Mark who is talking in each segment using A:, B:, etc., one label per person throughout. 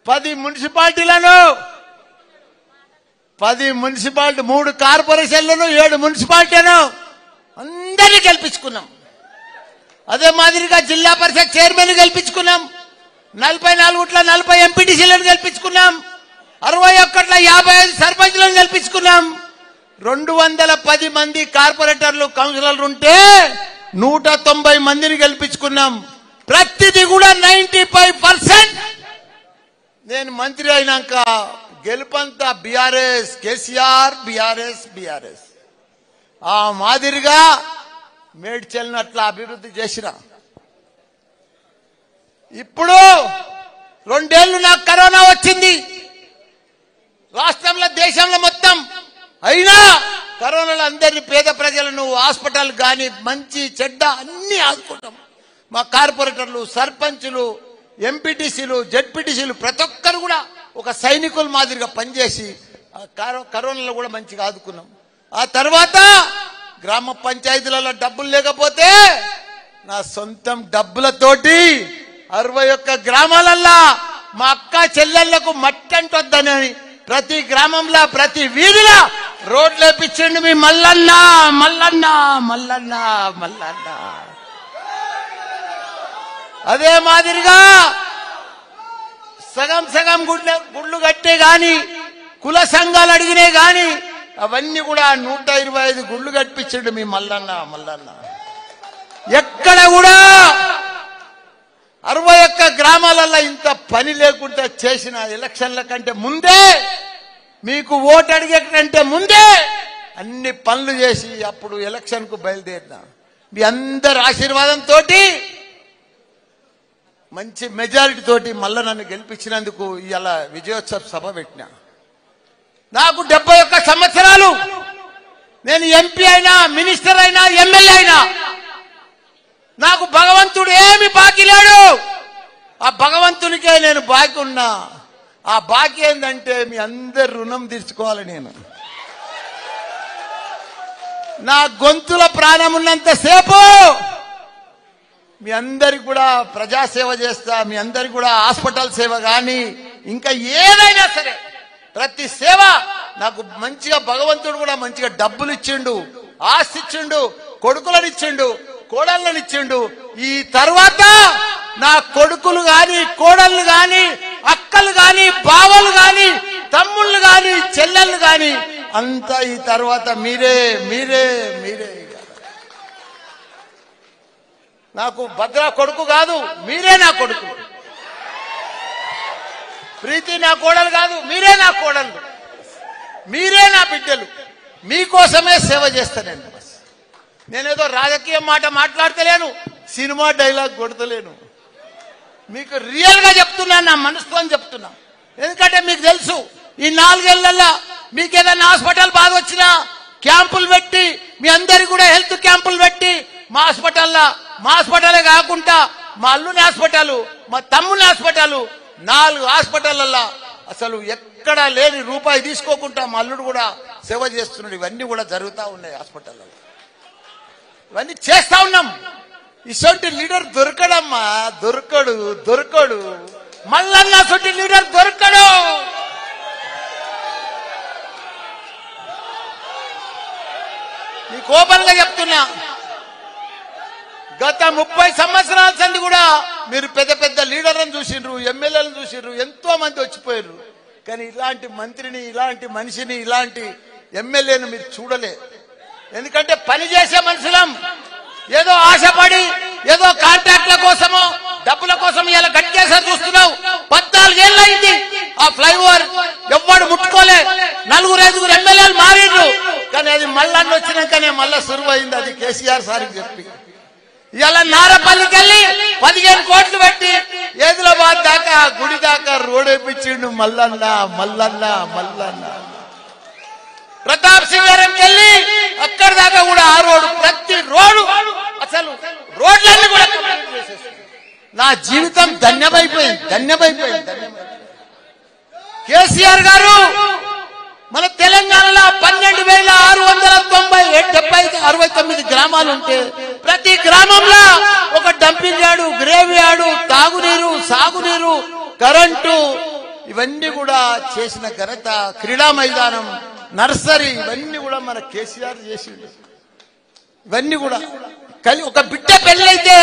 A: 10 మున్సిపాలిటీలను 3 కార్పొరేషన్లను 7 మున్సిపాలిటీలను అందరినీ గెలిపించుకున్నాం. అదే మాదిరిగా జిల్లా పరిషత్ చైర్మన్ గెలిపించుకున్నాం. 44 40 ఎంపీటీసీలను గెలిపించుకున్నాం. 61 55 సర్పంచ్లను గెలిపించుకున్నాం. 210 మంది కార్పొరేటర్లు కౌన్సిలర్లు ఉంటే 190 మందిని గెలిపించుకున్నాం. ప్రతిదీ కూడా 95%. నేను మంత్రి అయినాక గెలుపంతా బీఆర్ఎస్, కేసీఆర్, బీఆర్ఎస్. ఆ మాదిరిగా మేడ్చల్ని అట్లా అభివృద్ధి చేసిన. ఇప్పుడు 2 ఏళ్లు నాకు కరోనా వచ్చింది రాష్ట్రంలో, దేశంలో మొత్తం. అయినా కరోనాలో అందరినీ, పేద ప్రజలను హాస్పిటల్ కానీ మంచి చెడ్డ అన్ని ఆదుకుంటాం. మా కార్పొరేటర్లు, సర్పంచులు, ఎంపీటీసీలు, జెడ్పీటీసీలు ప్రతి ఒక్కరు కూడా ఒక సైనికుల మాదిరిగా పనిచేసి కరోనాలో కూడా మంచిగా ఆదుకున్నాం. ఆ తర్వాత గ్రామ పంచాయతీలలో డబ్బులు లేకపోతే నా సొంతం డబ్బులతోటి 61 గ్రామాలల్లో మా అక్క చెల్లెళ్లకు మట్టి అంటొద్దని ప్రతి గ్రామంలో, ప్రతి వీధిలో రోడ్లు వేపించండి మీ మల్లన్న. అదే మాదిరిగా సగం గుళ్ళు కట్టే గాని, కుల సంఘాలు అడిగినే గాని అవన్నీ కూడా 125 గుళ్ళు కట్టించండి మీ మల్లన్న. ఎక్కడ కూడా 61 గ్రామాలలో ఇంత పని లేకుండా చేసిన. ఎలక్షన్ల కంటే ముందే, మీకు ఓటు అడిగే కంటే ముందే అన్ని పనులు చేసి అప్పుడు ఎలక్షన్ కు బయలుదేరిన. మీ అందరి ఆశీర్వాదంతో మంచి మెజారిటీ తోటి మళ్ళా నన్ను గెలిపించినందుకు ఇలా విజయోత్సవ సభ పెట్టినా. నాకు 71 సంవత్సరాలు. నేను ఎంపీ అయినా, మినిస్టర్ అయినా, ఎమ్మెల్యే అయినా నాకు భగవంతుడు ఏమి బాకీ లేడు. ఆ భగవంతునికే నేను బాకీ ఉన్నా. ఆ బాకీ ఏంటంటే మీ అందరి రుణం తీర్చుకోవాలి. నేను నా గొంతుల ప్రాణం ఉన్నంతసేపు మీ అందరికి కూడా ప్రజాసేవ చేస్తా. మీ అందరికి కూడా హాస్పిటల్ సేవ కానీ ఇంకా ఏదైనా సరే ప్రతి సేవ నాకు మంచిగా భగవంతుడు కూడా మంచిగా డబ్బులు ఇచ్చిండు, ఆస్తి ఇచ్చిండు, కొడుకులను ఇచ్చిండు, కోడళ్ళని ఇచ్చిండు. ఈ తర్వాత నా కొడుకులు గాని, కోడళ్ళు గాని, అక్కలు గాని, బావలు గాని, తమ్ముళ్ళు గాని, చెల్లెళ్ళు గాని అంతా ఈ తర్వాత మీరే. నాకు భద్ర కొడుకు కాదు, మీరే నా కొడుకు. ప్రీతి నా కోడలు కాదు, మీరే నా కోడళ్ళు. మీరే నా బిడ్డలు. మీకోసమే సేవ చేస్తానండి. నేనేదో రాజకీయ మాట మాట్లాడతలేను, సినిమా డైలాగ్ కొడతలేను. మీకు రియల్ గా చెప్తున్నాను, నా మనసుతో చెప్తున్నా. ఎందుకంటే మీకు తెలుసు ఈ 4 ఏళ్లలో మీకు ఏదైనా హాస్పిటల్ బాధ వచ్చినా క్యాంపులు పెట్టి, మీ అందరికి కూడా హెల్త్ క్యాంపులు పెట్టి, మా హాస్పిటలే కాకుండా మా అల్లుని హాస్పిటల్, మా తమ్ముని హాస్పిటల్, 4 హాస్పిటల్లో అసలు ఎక్కడా లేని రూపాయి తీసుకోకుండా మా అల్లుడు కూడా సేవ చేస్తున్నాడు. ఇవన్నీ కూడా జరుగుతూ ఉన్నాయి హాస్పిటల్లో. ఇవన్నీ చేస్తా ఉన్నాం. ఇసొంటి లీడర్ దొరకడమ్మా, దొరకడు. మల్లన్న సొంటి లీడర్ దొరకడు. నీకు ఓపెన్గా చెప్తున్నా, గత 30 సంవత్సరాల సంది కూడా మీరు పెద్ద లీడర్లను చూసిండ్రు, ఎమ్మెల్యేలను చూసిండ్రు, ఎంతో మంది వచ్చిపోయారు. కానీ ఇలాంటి మంత్రిని, ఇలాంటి మనిషిని, ఇలాంటి ఎమ్మెల్యేను మీరు చూడలే. ఎందుకంటే పనిచేసే మనుషులం. ఏదో ఆశపడి, ఏదో కాంట్రాక్ట్ల కోసమో, డబ్బుల కోసం ఇలా గట్టికేసారి చూస్తున్నావు. 14 ఏళ్ళు అయింది ఆ ఫ్లైఓవర్ ఎవ్వడు ముట్టుకోలే. 4-5 ఎమ్మెల్యేలు మారిండ్రు. కానీ అది మళ్ళీ వచ్చినాకనే మళ్ళా సురువైంది. అది కేసీఆర్ సార్కి చెప్పి ఇలా నారపల్లికి వెళ్ళి 15 కోట్లు పెట్టి ఏదిలాబాద్ దాకా, గుడి దాకా రోడ్ వేయించిండు మల్లన్న. ప్రతాప్ సింగారంకి వెళ్ళి అక్కడి దాకా కూడా ఆ రోడ్డు, ప్రతి రోడ్డు, అసలు రోడ్లన్నీ కూడా నా జీవితం ధన్యమైపోయింది. కేసీఆర్ గారు మన తెలంగాణలో 12,669 గ్రామాలు ఉంటే ప్రతి గ్రామంలో ఒక డంపింగ్ యార్డు, గ్రేవ్ యార్డు, తాగునీరు, సాగునీరు, కరెంటు, ఇవన్నీ కూడా చేసిన ఘనత, క్రీడా మైదానం, నర్సరీ, ఇవన్నీ కూడా మన కేసీఆర్ చేసిండు. ఇవన్నీ కూడా ఒక బిడ్డ పెళ్ళైతే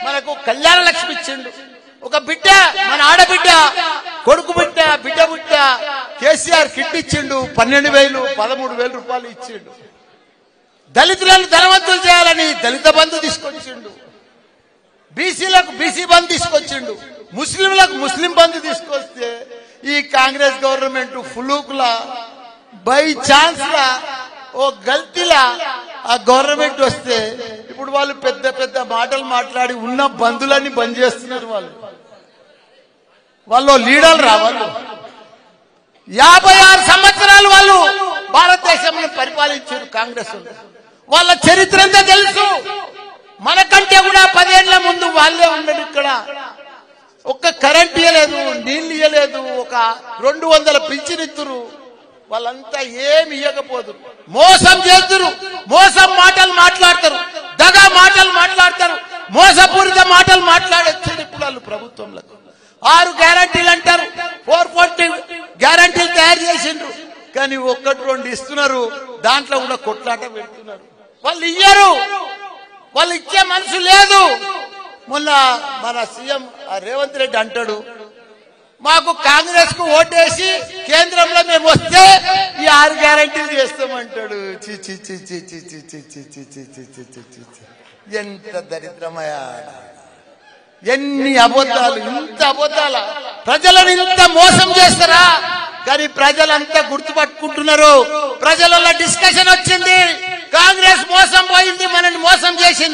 A: మనకు కళ్యాణ లక్ష్మి ఇచ్చిండు. ఒక బిడ్డ, మన ఆడబిడ్డ, కొడుకు బిడ్డ, బిడ్డ బిడ్డ కేసీఆర్ కిట్ ఇచ్చిండు. 12,000, 13,000 రూపాయలు ఇచ్చిండు. దళితులను ధనవంతులు చేయాలని దళిత బంధు తీసుకొచ్చిండు. బీసీలకు బీసీ బంధు తీసుకొచ్చిండు. ముస్లింలకు ముస్లిం బంధు తీసుకొస్తే ఈ కాంగ్రెస్ గవర్నమెంట్ ఫులూకులా, బై ఛాన్స్ లా, ఓ గల్తీలా ఆ గవర్నమెంట్ వస్తే ఇప్పుడు వాళ్ళు పెద్ద పెద్ద మాటలు మాట్లాడి ఉన్న బంధులన్నీ బంద్ చేస్తున్నారు. వాళ్ళు లీడర్లు రావాలి. 56 సంవత్సరాలు వాళ్ళు భారతదేశంలో పరిపాలించారు కాంగ్రెస్. వాళ్ళ చరిత్ర అంతా తెలుసు. మనకంటే కూడా 10 ఏళ్ల ముందు వాళ్ళే ఉండరు. ఇక్కడ ఒక్క కరెంట్ ఇయ్యలేదు, నీళ్లు ఇయ్యలేదు, ఒక 200 పింఛనిత్తురు. వాళ్ళంతా ఏమి ఇవ్వకపోదు, మోసం చేస్తురు, మోసం మాటలు మాట్లాడతారు, దగా మాటలు మాట్లాడతారు, మోసపూరిత మాటలు మాట్లాడొచ్చారు. ఇప్పుడు వాళ్ళు ప్రభుత్వంలో 6 గ్యారంటీలు అంటారు, 440 గ్యారంటీలు తయారు చేసిండ్రు. కానీ 1-2 ఇస్తున్నారు, దాంట్లో కూడా కొట్లాట పెడుతున్నారు. వాళ్ళు ఇయ్యరు, వాళ్ళు ఇచ్చే మనసు లేదు. మొన్న మన సీఎం రేవంత్ రెడ్డి అంటాడు, మాకు కాంగ్రెస్ కు ఓటేసి కేంద్రంలో మేము వస్తే ఈ 6 గ్యారంటీలు చేస్తామంటాడు. ఎంత దరిద్రమయ, ఎన్ని అబద్ధాలు, ఇంత అబద్ధాల ప్రజలను ఇంత మోసం చేస్తారా? కానీ ప్రజలంతా గుర్తుపట్టుకుంటున్నారు. ప్రజలలో డిస్కషన్ వచ్చింది, కాంగ్రెస్ మోసం పోయింది, మనల్ని మోసం చేసింది.